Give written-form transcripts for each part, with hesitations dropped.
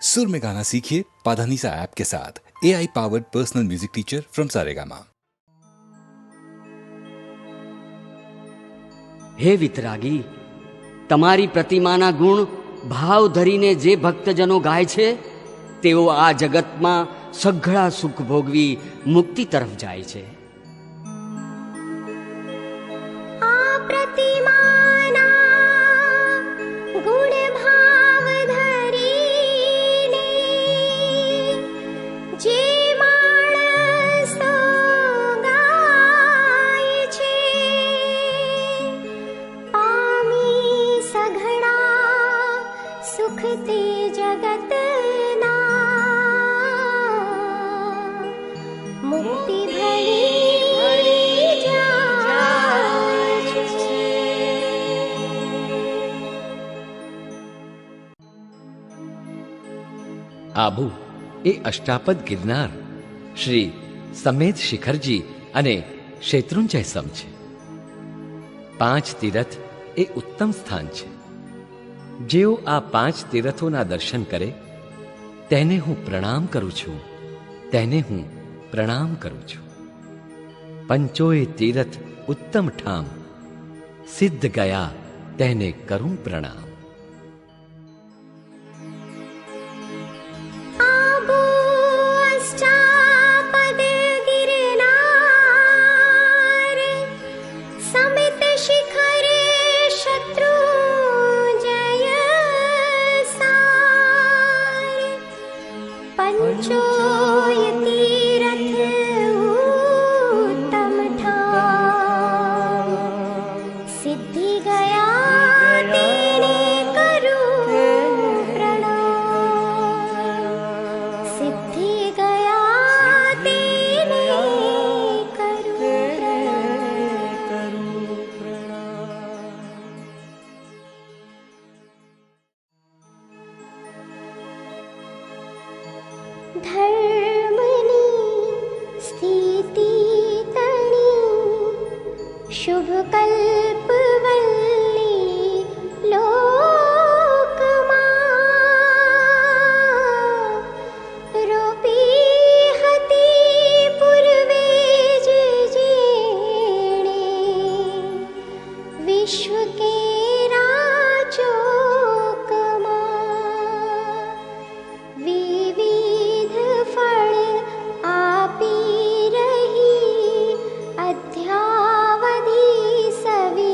सुर में गाना सीखिए पाधानीसा ऐप के साथ। AI powered personal music teacher from Saregama. હે વિતરાગી, તમારી પ્રતિમાના ગુણ ભાવ ધરીને જે ભક્તજનો ગાય છે તેઓ આ જગતમાં સઘળા સુખ ભોગવી મુક્તિ તરફ જાય છે. આ પ્રતિમાના ગુણ ભાવ ધરીને જે માણસો ગાય છે પામી સઘળા સુખ તે જગતના મુક્તિ ભળી આબુ એ અષ્ટાપદ ગિરનાર શ્રી સમેત શિખરજી અને શેત્રુંજય સમ છે. 5 તીરથ એ ઉત્તમ સ્થાન છે. જેઓ આ 5 તીરથોના દર્શન કરે તેને હું પ્રણામ કરું છું, તેને હું પ્રણામ કરું છું. પંચોય તીરથ ઉત્તમ ઠામ, સિદ્ધ ગયા તેને કરું પ્રણામ. पंचोय तीरथ उत्तम ठाम, सिद्धि गया तेने करूं प्रणाम, सिद्धि गया तेने करूं प्रणाम. धर्मनी स्थिति तणी शुभ कल्पवल्ली लोकमा रोपी हती पूर्वे जेणे विश्व के राचोकमा विविध फल आपी रही अध्यावधि सवी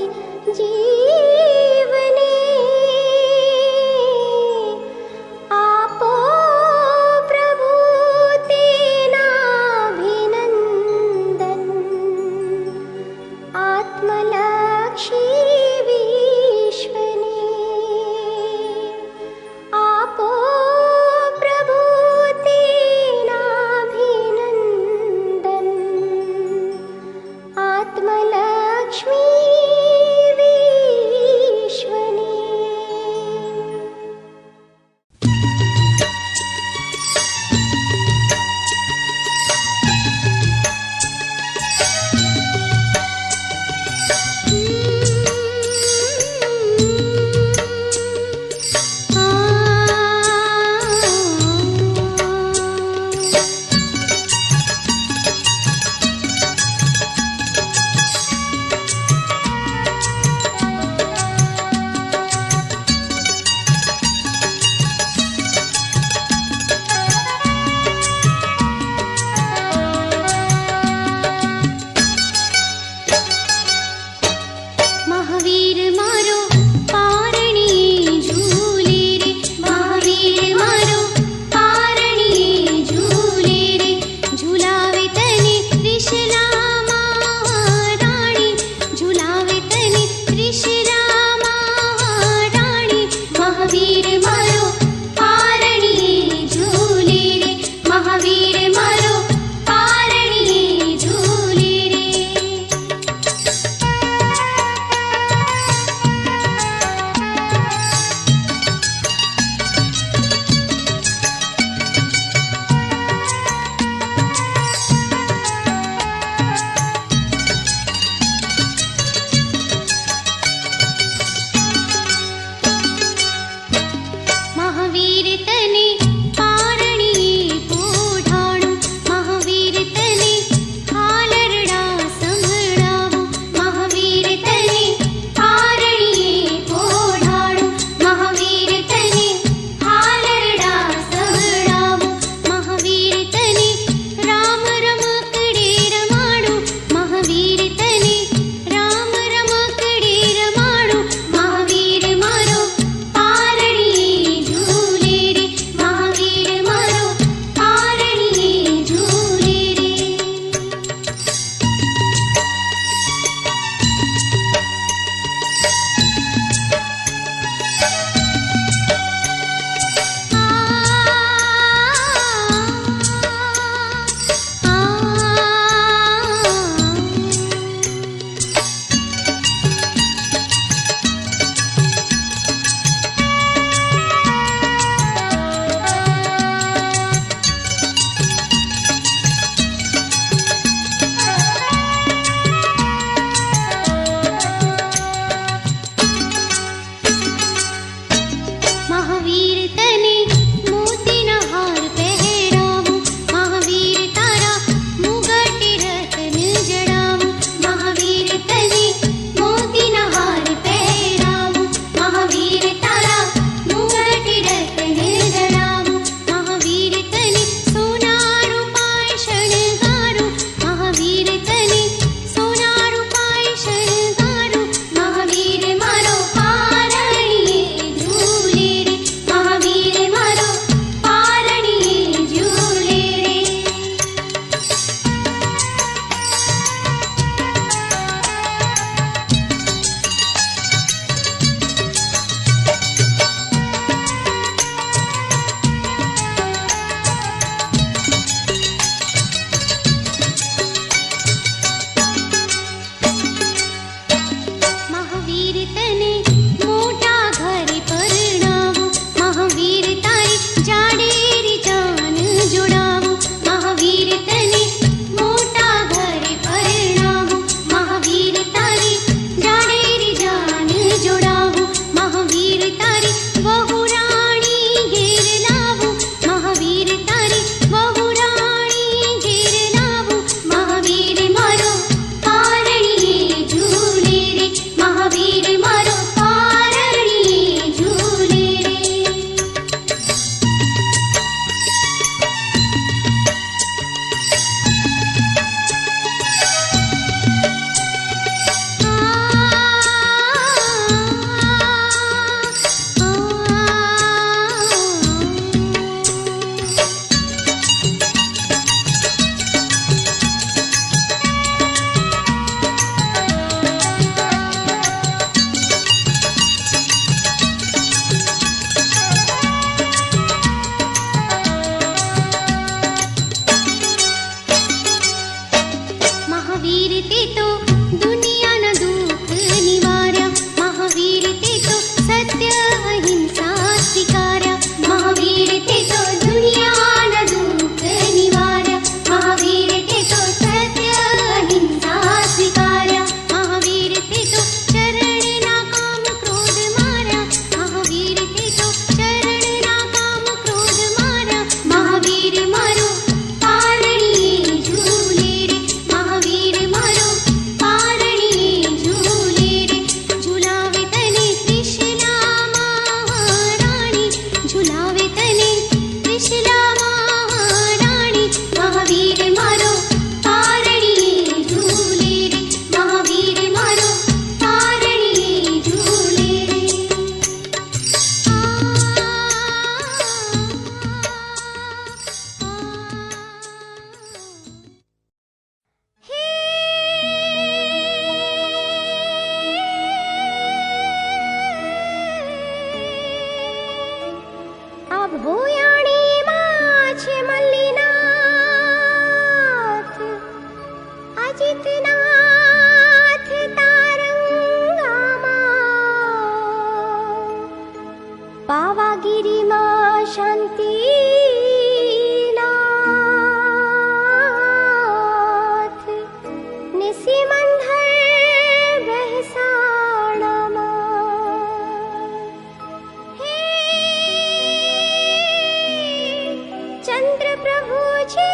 यंत्र प्रभु छे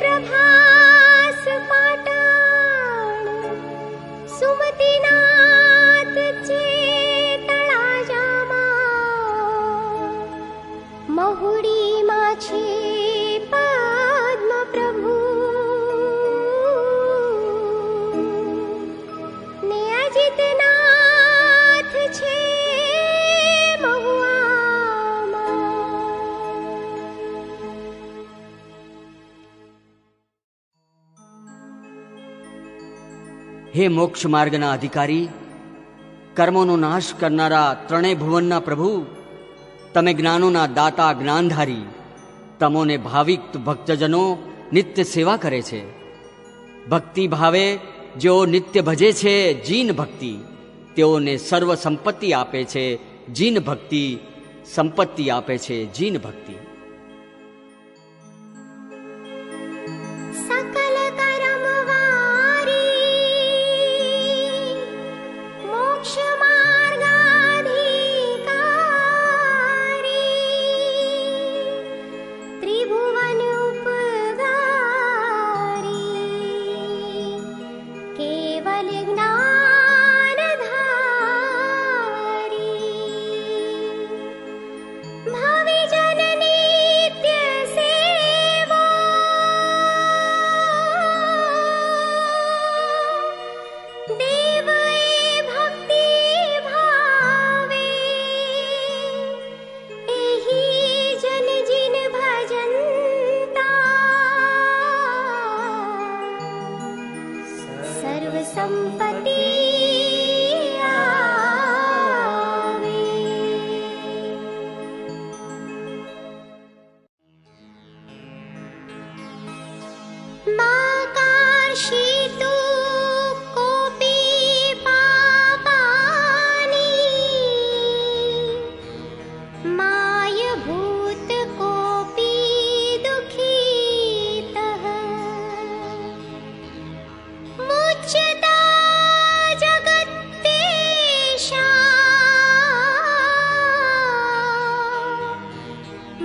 प्रभास पाटण सुमतिनाथ छे तळाजामा महुडीमा छे पद्म प्रभु ने अजितनाथ छे महुआमा। હે મોક્ષ માર્ગના અધિકારી, કર્મોનો નાશ કરનારા ત્રણેય ભુવનના પ્રભુ, તમે જ્ઞાનોના દાતા જ્ઞાનધારી, તમોને ભાવિક ભક્તજનો નિત્ય સેવા કરે છે. ભક્તિ ભાવે જેઓ નિત્ય ભજે છે જીન ભક્તિ, તેઓને સર્વ સંપત્તિ આપે છે જીન ભક્તિ, સંપત્તિ આપે છે જીન ભક્તિ. सकल कर्मवारी मोक्ष मार्गाधिकारी त्रिभुवन उपगारी केवल ज्ञानधारी भविजन नित्य सेवा देव ए भक्ति भावे एही जन जिन भजनता सर्व संपत्ति आवे। माकार्षितु कोऽपि पापानि मायभूत कोऽपि दुःखितः मुच्यते जगत्तेषां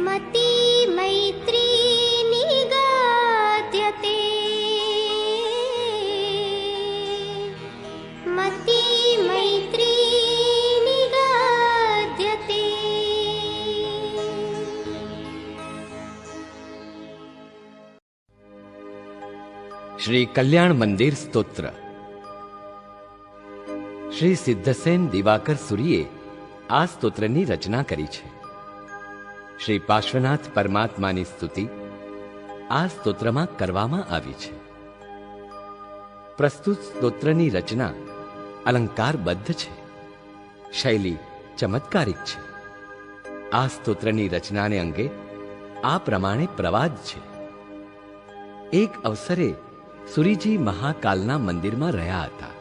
मति मैत्री निगद्यते मति मैत्री निगद्यते। શ્રી કલ્યાણ મંદિર સ્તોત્ર. શ્રી સિદ્ધસેન દિવાકર સુરીએ આ સ્તોત્રની રચના કરી છે. શ્રી પાર્શ્વનાથ પરમાત્માની સ્તુતિ આ સ્તોત્રમાં કરવામાં આવી છે. પ્રસ્તુત સ્તોત્રની રચના અલંકારબદ્ધ છે, શૈલી ચમત્કારિક છે. આ સ્તોત્રની રચનાને અંગે આ પ્રમાણે પ્રવાદ છે. એક અવસરે સુરીજી મહાકાલના મંદિરમાં રહ્યા હતા.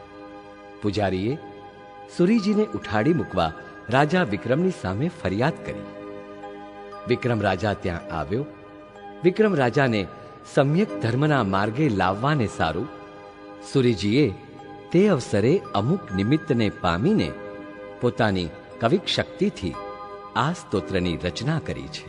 પૂજારીએ સુરીજીને ઉઠાડી મૂકવા રાજા વિક્રમની સામે ફરિયાદ કરી. વિક્રમ રાજા ત્યાં આવ્યો. વિક્રમ રાજાને સમ્યક ધર્મના માર્ગે લાવવાને સારું સુરીજીએ તે અવસરે અમુક નિમિત્તને પામીને પોતાની કવિક શક્તિથી આ સ્તોત્રની રચના કરી છે.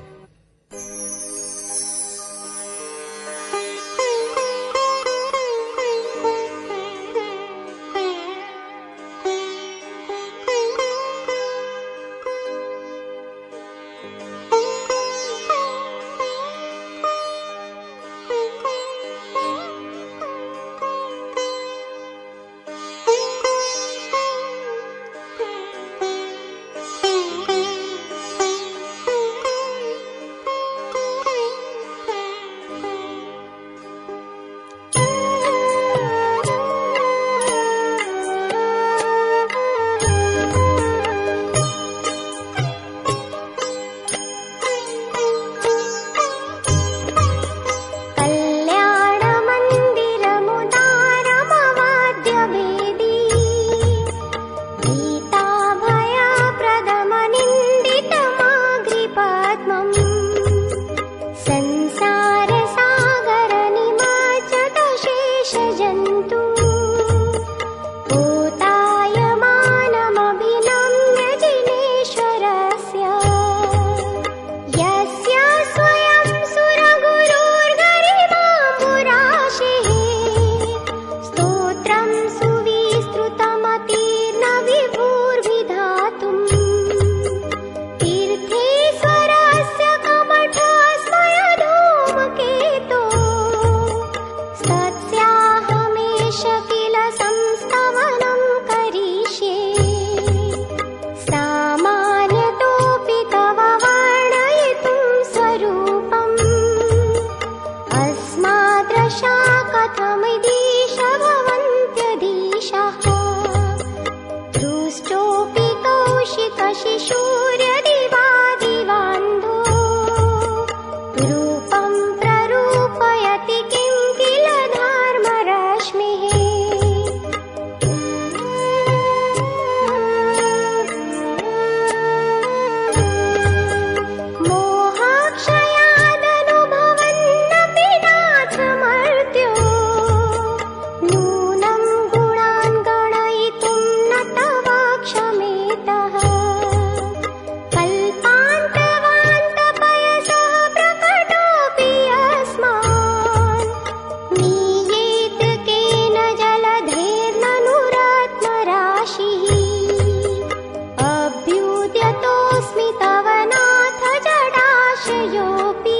संशयोऽपि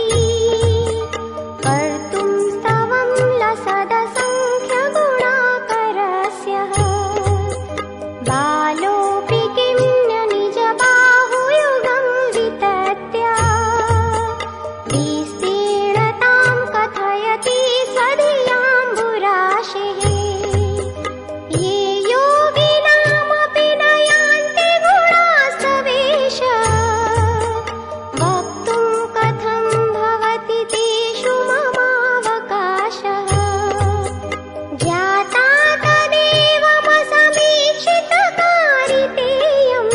कर्तुं स्तवं लसदसङ्ख्यगुणाकरस्य बालोऽपि किं न निजबाहुयुगं वितत्य विस्तीर्णतां कथयति स्वधियाम्बुराशिः ये योगिनामपि न यान्ति गुणास्तवेश वक्तुं कथं भवति तेषु ममावकाशः ज्ञाता तदेवमसमीक्षितकारितेयम्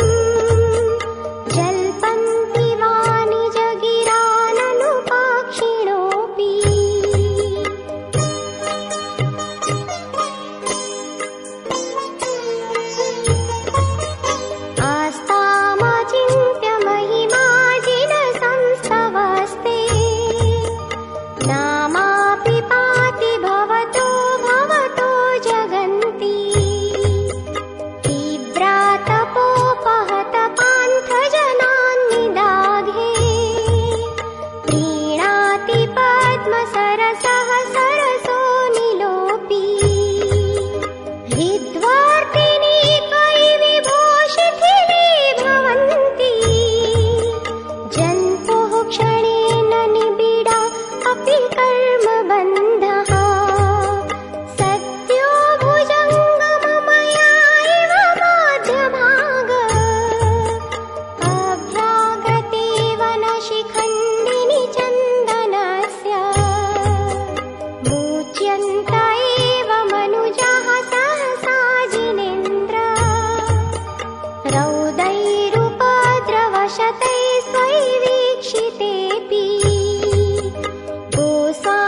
जल्पन्ति वाणिजगिराननुपाक्षिणोऽपि आस्तामचिन्त्य महिमाजिनसंस्तवस्ते नामापि पाति भवतो जगन्ति तीव्रातपोपहत पान्थजनान्निदाघे प्रीणाति पद्मसरसः सरसो निलोपि हृद्वर्तिनि त्वयि विभो शिथिले भवन्ति जन्तुः क्षणेन निबिडा अपि कर्मबन्धः सद्यो भुजङ्गममया इव माध्यभाग अभ्रागते वनशिखण्डिनि चन्दनस्य मुच्यन्त एव मनुजाः सहसा जिनेन्द्र रौदैरुपद्रवशतैः स्वैवीक्षितेऽपि गोसा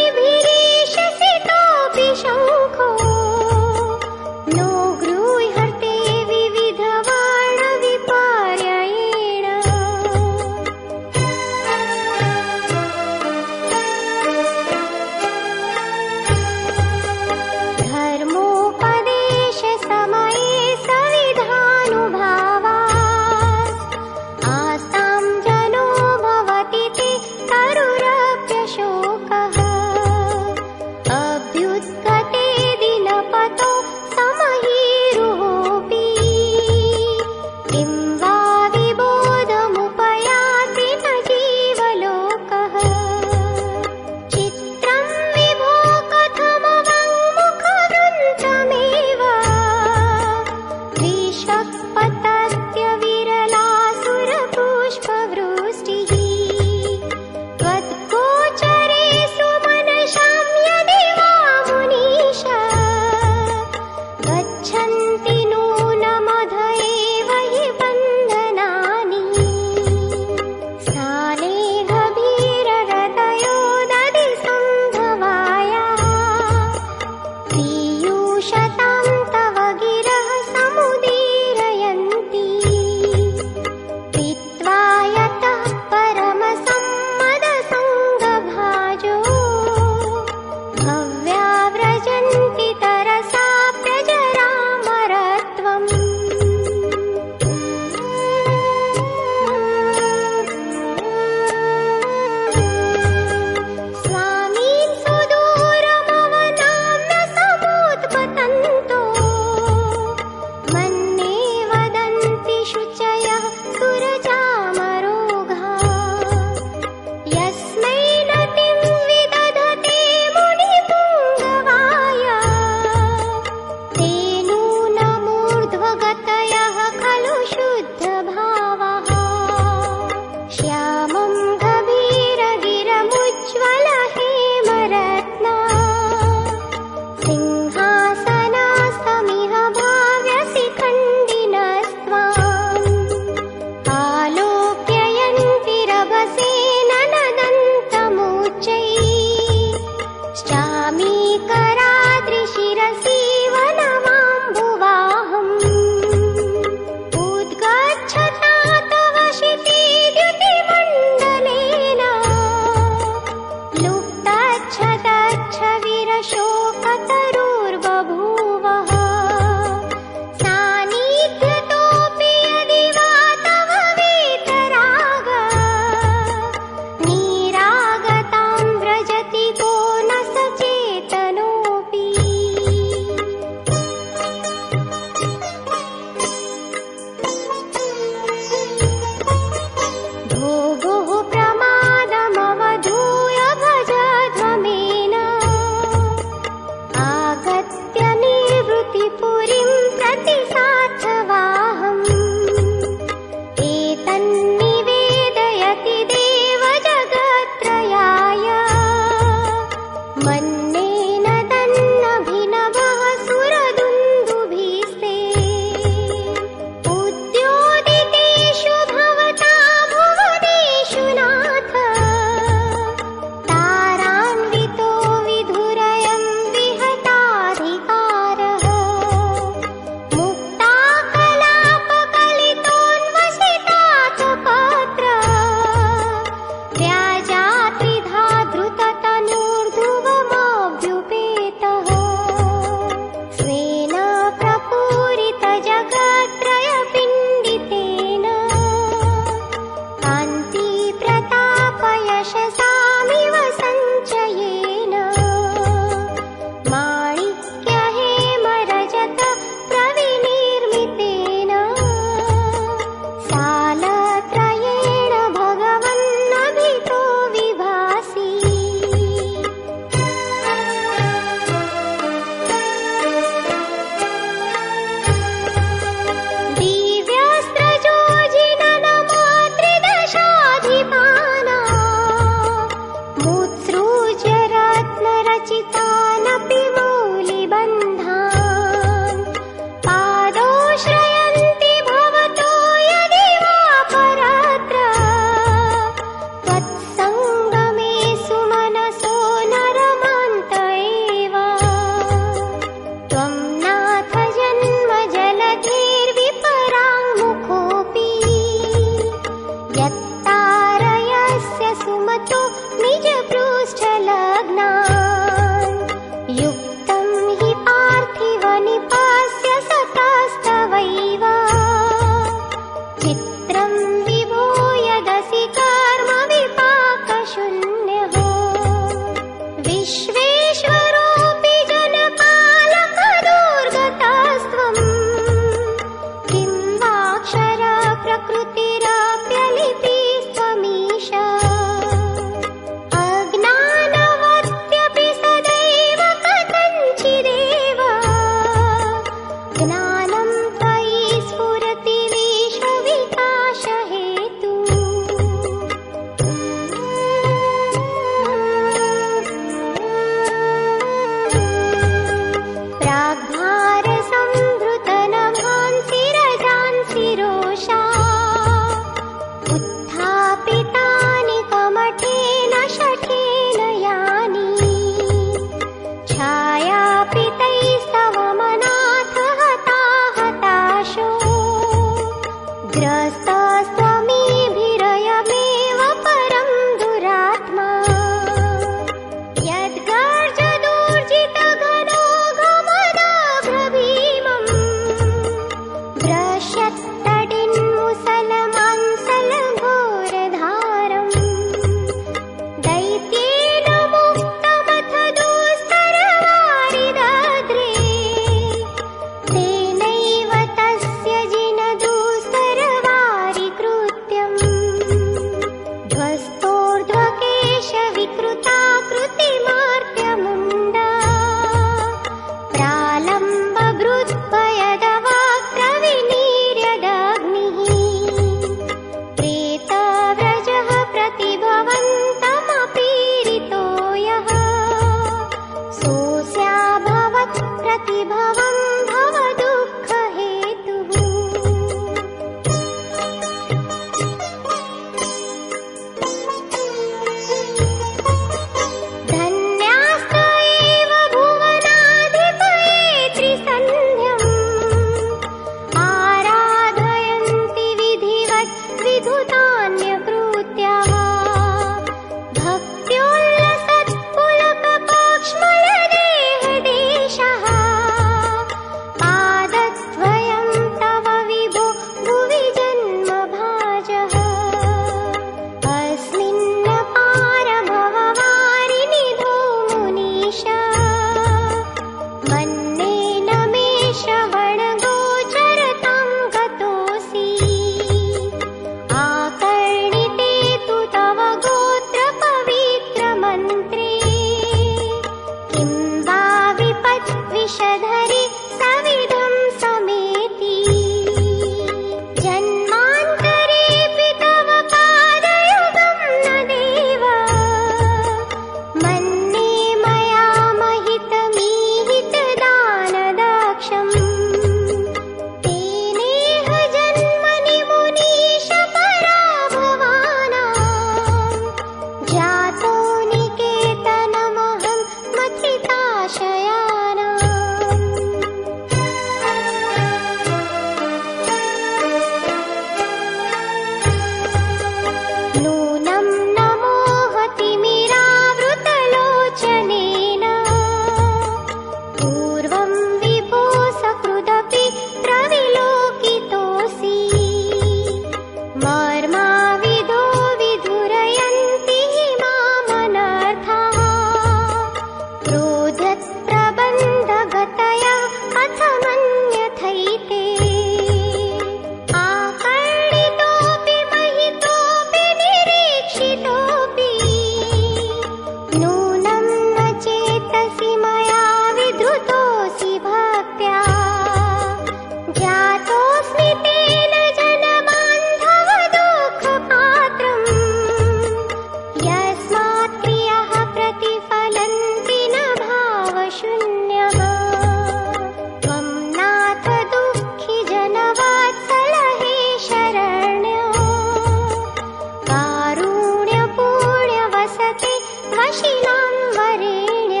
वशिनां वरेण्य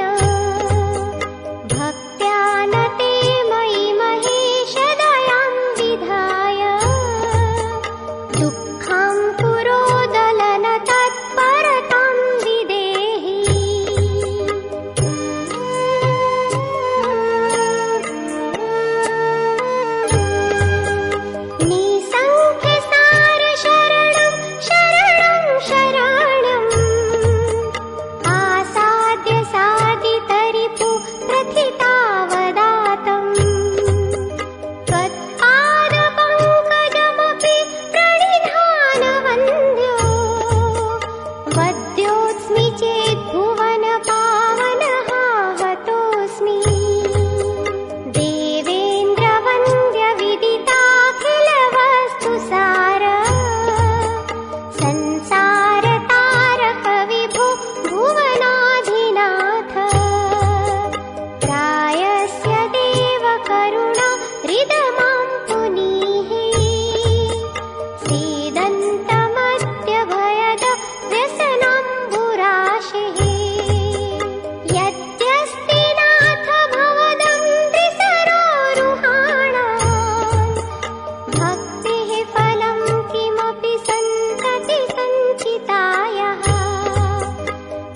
भक्त्या नते मयि महेश दयां विधाय दुःखं पुरोदलन तत्परतां विदेहि निसंख्यसार शरणं शरणं शरणम् आसाद्य सादितरिपु प्रथितावदातम् त्वत्पादपङ्कजमपि प्रणिधानवन्द्यो वद्योऽस्मि चेत् भुवनपावनः हतोऽस्मि देवेन्द्रवन्द्यविदिताखिलवस्तुसार संसारतारकविभो भुवनाधिनाथ त्रायस्य देव करुणा हृदमां पुनीः सीदन्तमद्यभयद व्यसनाम्बुराशिः यद्यस्ति नाथ भवदं त्रिसरोरुहाणाम् भक्तिः फलं किमपि सन्तति सञ्चितायः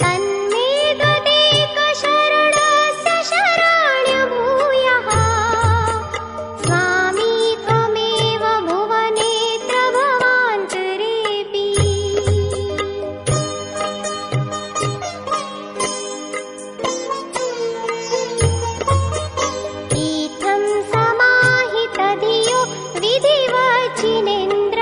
तन्मे त्वदेकशरणस्य शरण्यभूयः स्वामी त्वमेव भुवनेत्र भवान्तरेऽपि इत्थं समाहितधियो विधिवचिनेन्द्र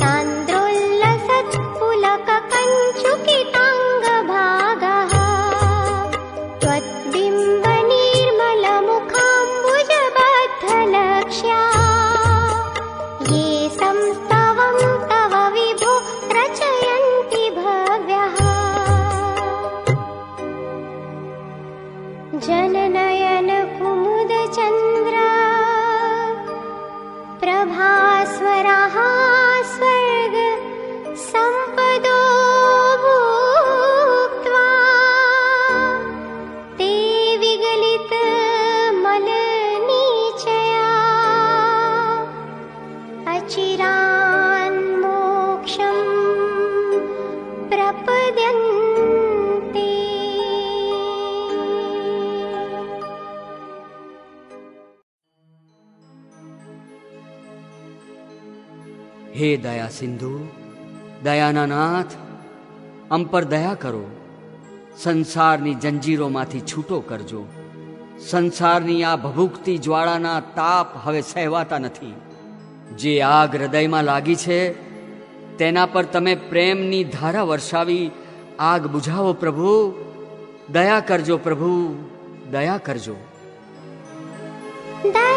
सान्द्रोल्लसत्पुलककञ्चुकिताङ्गभागः त्वद्बिम्बनिर्मलमुखाम्बुजबद्धलक्ष्या ये संस्तवं तव विभो रचयन्ति भव्यः जननयन कुमुदचन्द्र प्रभास्वरः स्वर्ग सम्पदो भुक्त्वा ते विगलित मलनीचया अचिरान् मोक्षं प्रपद्यन्ते। હે દયા સિંધુ, દયાના નાથ, અમ પર દયા કરો. સંસારની જંજીરોમાંથી છૂટો કરજો. સંસારની આ ભભૂકતી જ્વાળાના તાપ હવે સહેવાતા નથી. જે આગ હૃદયમાં લાગી છે તેના પર તમે પ્રેમની ધારા વર્ષાવી આગ બુઝાવો પ્રભુ. દયા કરજો પ્રભુ, દયા કરજો. दया